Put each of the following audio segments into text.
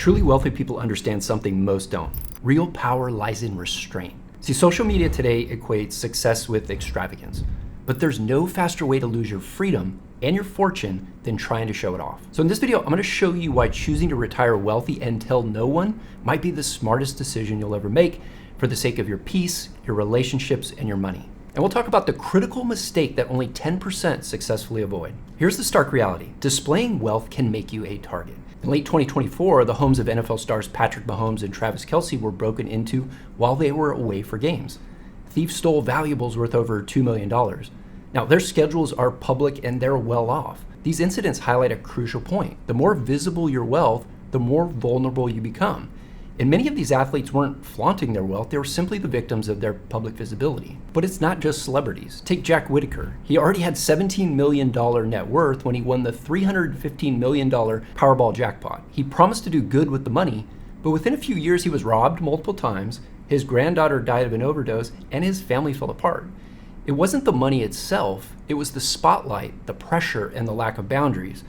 Truly wealthy people understand something most don't. Real power lies in restraint. See, social media today equates success with extravagance, but there's no faster way to lose your freedom and your fortune than trying to show it off. So in this video, I'm gonna show you why choosing to retire wealthy and tell no one might be the smartest decision you'll ever make for the sake of your peace, your relationships, and your money. And we'll talk about the critical mistake that only 10% successfully avoid. Here's the stark reality. Displaying wealth can make you a target. In late 2024, the homes of NFL stars Patrick Mahomes and Travis Kelce were broken into while they were away for games. Thieves stole valuables worth over $2 million. Now, their schedules are public and they're well off. These incidents highlight a crucial point. The more visible your wealth, the more vulnerable you become. And many of these athletes weren't flaunting their wealth, they were simply the victims of their public visibility. But it's not just celebrities. Take Jack Whitaker. He already had $17 million net worth when he won the $315 million Powerball jackpot. He promised to do good with the money, but within a few years he was robbed multiple times, his granddaughter died of an overdose, and his family fell apart. It wasn't the money itself, it was the spotlight, the pressure, and the lack of boundaries.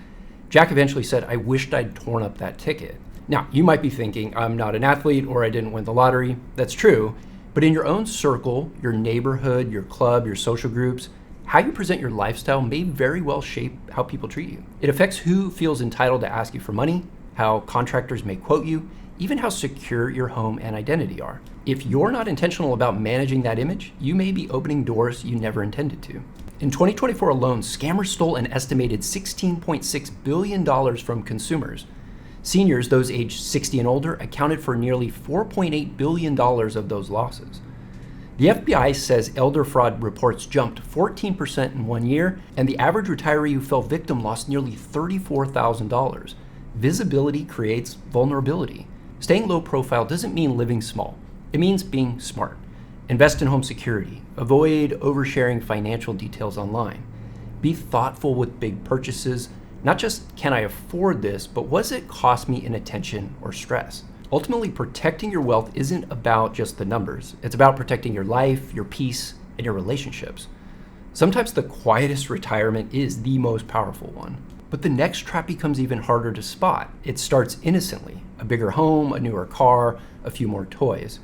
Jack eventually said, "I wished I'd torn up that ticket." Now, you might be thinking, I'm not an athlete or I didn't win the lottery. That's true. But in your own circle, your neighborhood, your club, your social groups, how you present your lifestyle may very well shape how people treat you. It affects who feels entitled to ask you for money, how contractors may quote you, even how secure your home and identity are. If you're not intentional about managing that image, you may be opening doors you never intended to. In 2024 alone, scammers stole an estimated $16.6 billion from consumers. Seniors, those aged 60 and older, accounted for nearly $4.8 billion of those losses. The FBI says elder fraud reports jumped 14% in 1 year, and the average retiree who fell victim lost nearly $34,000. Visibility creates vulnerability. Staying low profile doesn't mean living small. It means being smart. Invest in home security. Avoid oversharing financial details online. Be thoughtful with big purchases. Not just, can I afford this, but what does it cost me in attention or stress? Ultimately, protecting your wealth isn't about just the numbers. It's about protecting your life, your peace, and your relationships. Sometimes the quietest retirement is the most powerful one. But the next trap becomes even harder to spot. It starts innocently. A bigger home, a newer car, a few more toys.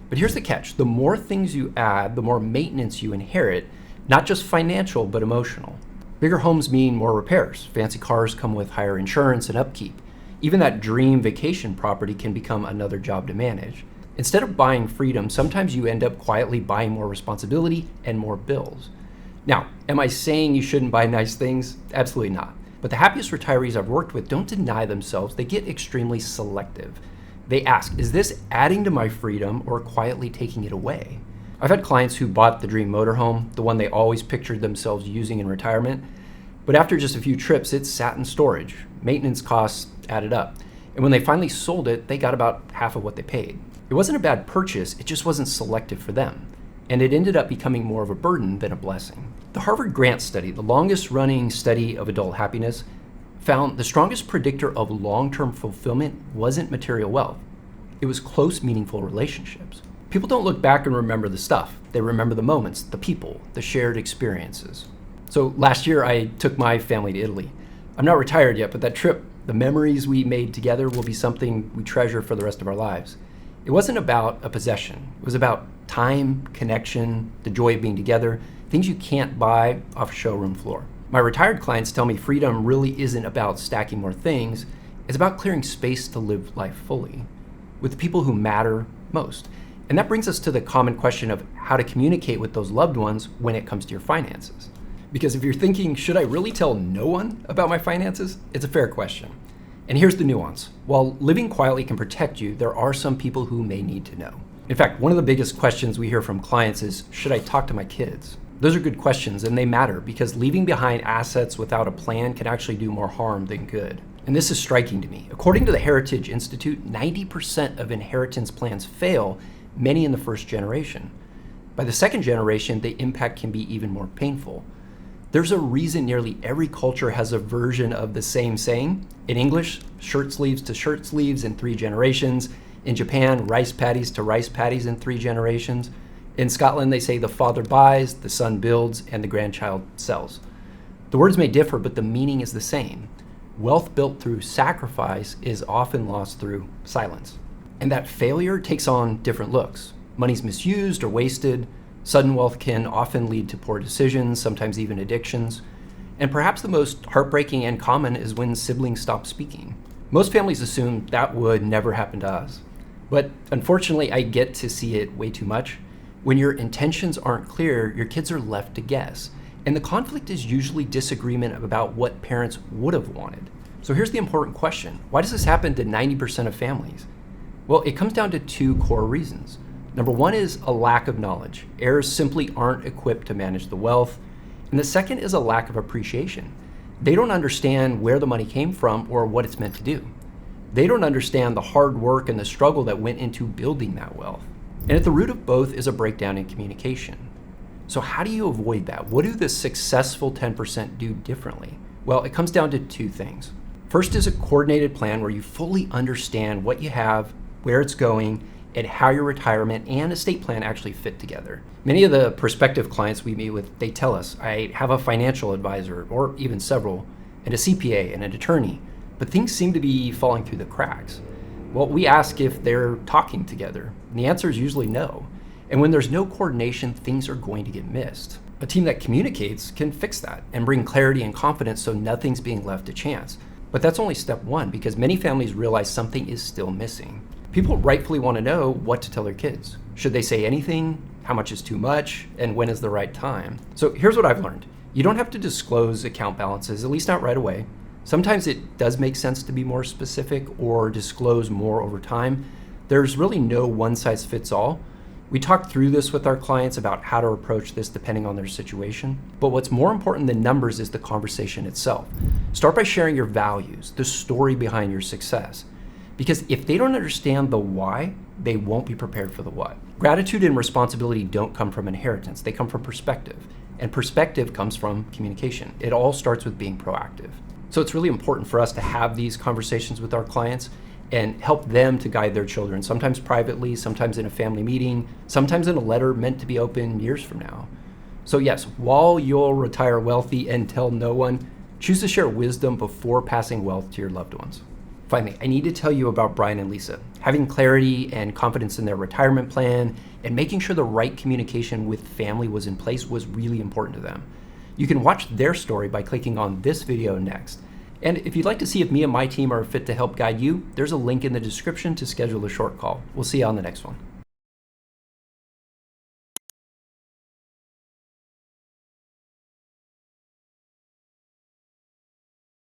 But here's the catch. The more things you add, the more maintenance you inherit, not just financial, but emotional. Bigger homes mean more repairs. Fancy cars come with higher insurance and upkeep. Even that dream vacation property can become another job to manage. Instead of buying freedom, sometimes you end up quietly buying more responsibility and more bills. Now, am I saying you shouldn't buy nice things? Absolutely not. But the happiest retirees I've worked with don't deny themselves. They get extremely selective. They ask, is this adding to my freedom or quietly taking it away? I've had clients who bought the dream motorhome, the one they always pictured themselves using in retirement, but after just a few trips, it sat in storage. Maintenance costs added up. And when they finally sold it, they got about half of what they paid. It wasn't a bad purchase, it just wasn't selective for them. And it ended up becoming more of a burden than a blessing. The Harvard Grant study, the longest running study of adult happiness, found the strongest predictor of long-term fulfillment wasn't material wealth. It was close, meaningful relationships. People don't look back and remember the stuff. They remember the moments, the people, the shared experiences. So last year I took my family to Italy. I'm not retired yet, but that trip, the memories we made together will be something we treasure for the rest of our lives. It wasn't about a possession. It was about time, connection, the joy of being together, things you can't buy off a showroom floor. My retired clients tell me freedom really isn't about stacking more things. It's about clearing space to live life fully with the people who matter most. And that brings us to the common question of how to communicate with those loved ones when it comes to your finances. Because if you're thinking, should I really tell no one about my finances? It's a fair question. And here's the nuance. While living quietly can protect you, there are some people who may need to know. In fact, one of the biggest questions we hear from clients is, should I talk to my kids? Those are good questions and they matter because leaving behind assets without a plan can actually do more harm than good. And this is striking to me. According to the Heritage Institute, 90% of inheritance plans fail, many in the first generation. By the second generation, the impact can be even more painful. There's a reason nearly every culture has a version of the same saying. In English, shirt sleeves to shirt sleeves in 3 generations. In Japan, rice paddies to rice paddies in 3 generations. In Scotland, they say the father buys, the son builds, and the grandchild sells. The words may differ, but the meaning is the same. Wealth built through sacrifice is often lost through silence. And that failure takes on different looks. Money's misused or wasted. Sudden wealth can often lead to poor decisions, sometimes even addictions. And perhaps the most heartbreaking and common is when siblings stop speaking. Most families assume that would never happen to us. But unfortunately, I get to see it way too much. When your intentions aren't clear, your kids are left to guess. And the conflict is usually disagreement about what parents would have wanted. So here's the important question. Why does this happen to 90% of families? Well, it comes down to two core reasons. Number one is a lack of knowledge. Heirs simply aren't equipped to manage the wealth. And the second is a lack of appreciation. They don't understand where the money came from or what it's meant to do. They don't understand the hard work and the struggle that went into building that wealth. And at the root of both is a breakdown in communication. So how do you avoid that? What do the successful 10% do differently? Well, it comes down to two things. First is a coordinated plan where you fully understand what you have, where it's going, and how your retirement and estate plan actually fit together. Many of the prospective clients we meet with, they tell us, I have a financial advisor, or even several, and a CPA and an attorney, but things seem to be falling through the cracks. Well, we ask if they're talking together, and the answer is usually no. And when there's no coordination, things are going to get missed. A team that communicates can fix that and bring clarity and confidence so nothing's being left to chance. But that's only step one, because many families realize something is still missing. People rightfully want to know what to tell their kids. Should they say anything? How much is too much? And when is the right time? So here's what I've learned. You don't have to disclose account balances, at least not right away. Sometimes it does make sense to be more specific or disclose more over time. There's really no one size fits all. We talk through this with our clients about how to approach this depending on their situation. But what's more important than numbers is the conversation itself. Start by sharing your values, the story behind your success. Because if they don't understand the why, they won't be prepared for the what. Gratitude and responsibility don't come from inheritance, they come from perspective. And perspective comes from communication. It all starts with being proactive. So it's really important for us to have these conversations with our clients and help them to guide their children, sometimes privately, sometimes in a family meeting, sometimes in a letter meant to be open years from now. So yes, while you'll retire wealthy and tell no one, choose to share wisdom before passing wealth to your loved ones. Finally, I need to tell you about Brian and Lisa. Having clarity and confidence in their retirement plan and making sure the right communication with family was in place was really important to them. You can watch their story by clicking on this video next. And if you'd like to see if me and my team are fit to help guide you, there's a link in the description to schedule a short call. We'll see you on the next one.